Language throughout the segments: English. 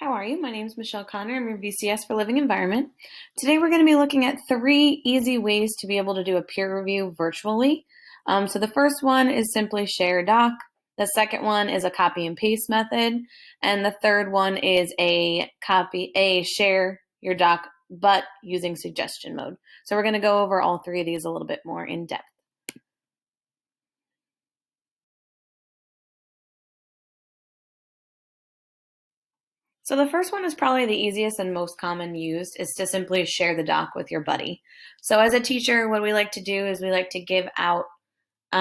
How are you? My name is Michelle Connor. I'm your VCS for Living Environment. Today we're going to be looking at 3 easy ways to be able to do a peer review virtually. So the first one is simply share a doc. The second one is a copy and paste method. And the third one is a share your doc, but using suggestion mode. So we're going to go over all 3 of these a little bit more in depth. So the first one is probably the easiest and most common used is to simply share the doc with your buddy. So as a teacher, what we like to do is we like to give out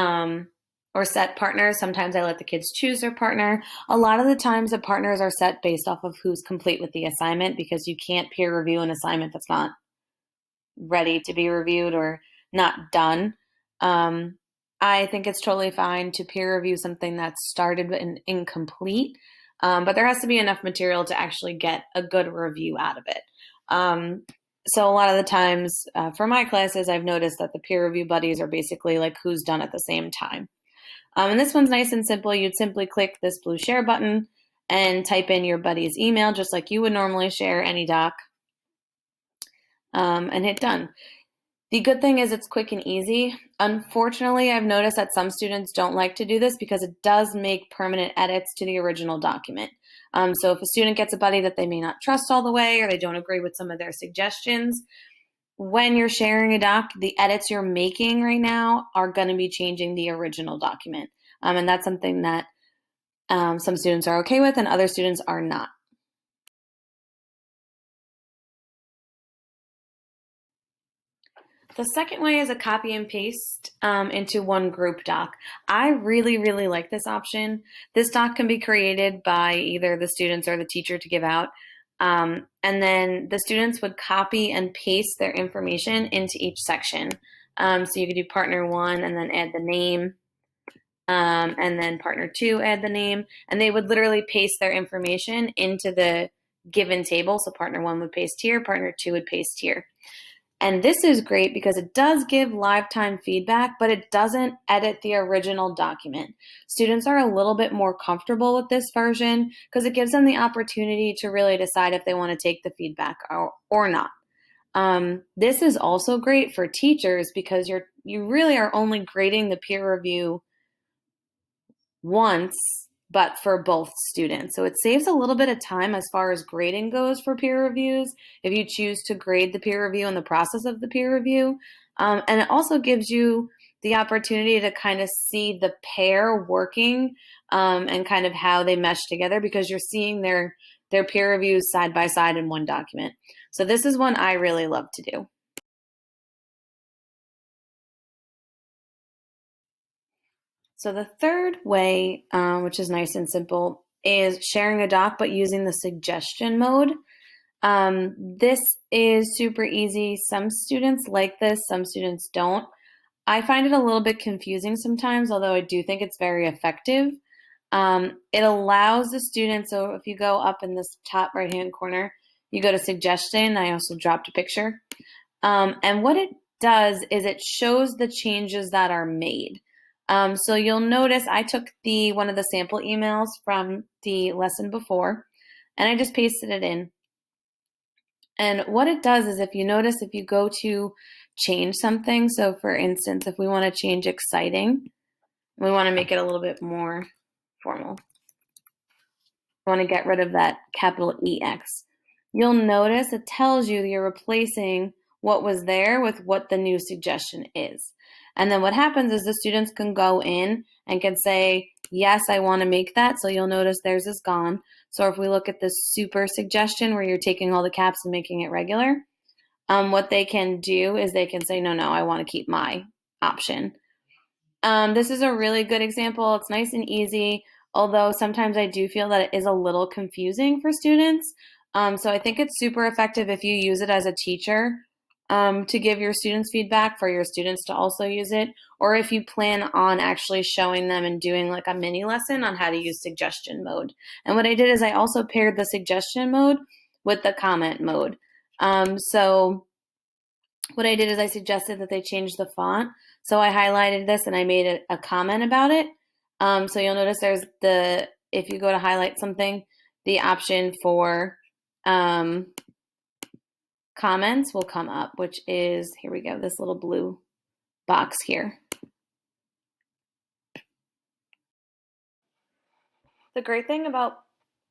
or set partners. Sometimes I let the kids choose their partner. A lot of the times the partners are set based off of who's complete with the assignment because you can't peer review an assignment that's not ready to be reviewed or not done. I think it's totally fine to peer review something that's started and incomplete. But there has to be enough material to actually get a good review out of it. So a lot of the times for my classes, I've noticed that the peer review buddies are basically like who's done at the same time. And this one's nice and simple. You'd simply click this blue share button and type in your buddy's email, just like you would normally share any doc, and hit done. The good thing is it's quick and easy. Unfortunately, I've noticed that some students don't like to do this because it does make permanent edits to the original document. So if a student gets a buddy that they may not trust all the way or they don't agree with some of their suggestions, when you're sharing a doc, the edits you're making right now are going to be changing the original document. And that's something that some students are okay with and other students are not. The second way is a copy and paste into one group doc. I really, really like this option. This doc can be created by either the students or the teacher to give out. And then the students would copy and paste their information into each section. So you could do partner 1 and then add the name. And then partner 2, add the name. And they would literally paste their information into the given table. So partner 1 would paste here, partner 2 would paste here. And this is great because it does give live time feedback, but it doesn't edit the original document. Students are a little bit more comfortable with this version because it gives them the opportunity to really decide if they want to take the feedback or not. This is also great for teachers because you really are only grading the peer review once, but for both students. So it saves a little bit of time as far as grading goes for peer reviews if you choose to grade the peer review in the process of the peer review. And it also gives you the opportunity to kind of see the pair working and kind of how they mesh together because you're seeing their peer reviews side by side in one document. So this is one I really love to do. So the third way, which is nice and simple, is sharing a doc but using the suggestion mode. This is super easy. Some students like this, some students don't. I find it a little bit confusing sometimes, although I do think it's very effective. It allows the student, so if you go up in this top right-hand corner, you go to suggestion. I also dropped a picture. And what it does is it shows the changes that are made. So you'll notice I took one of the sample emails from the lesson before, and I just pasted it in. And what it does is if you notice, if you go to change something, so for instance, if we want to change exciting, we want to make it a little bit more formal. I want to get rid of that capital EX. You'll notice it tells you that you're replacing what was there with what the new suggestion is. And then what happens is the students can go in and can say, yes, I want to make that. So you'll notice theirs is gone. So if we look at this super suggestion where you're taking all the caps and making it regular, what they can do is they can say, no, I want to keep my option. This is a really good example. It's nice and easy, although sometimes I do feel that it is a little confusing for students. So I think it's super effective if you use it as a teacher to give your students feedback for your students to also use it, or if you plan on actually showing them and doing like a mini lesson on how to use suggestion mode. And what I did is I also paired the suggestion mode with the comment mode. So what I did is I suggested that they change the font. So I highlighted this and I made a comment about it. So you'll notice if you go to highlight something, the option for comments will come up, which is, here we go, this little blue box here. The great thing about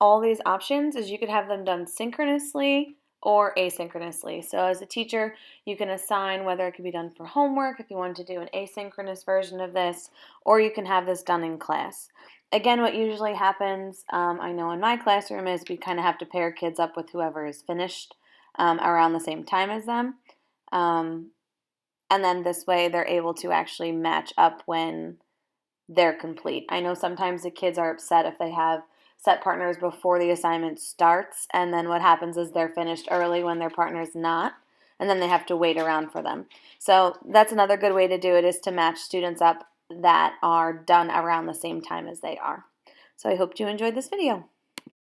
all these options is you could have them done synchronously or asynchronously. So as a teacher, you can assign whether it could be done for homework if you want to do an asynchronous version of this, or you can have this done in class. Again, what usually happens, I know in my classroom, is we kind of have to pair kids up with whoever is finished around the same time as them. And then this way they're able to actually match up when they're complete. I know sometimes the kids are upset if they have set partners before the assignment starts, and then what happens is they're finished early when their partner's not, and then they have to wait around for them. So that's another good way to do it, is to match students up that are done around the same time as they are. So I hope you enjoyed this video.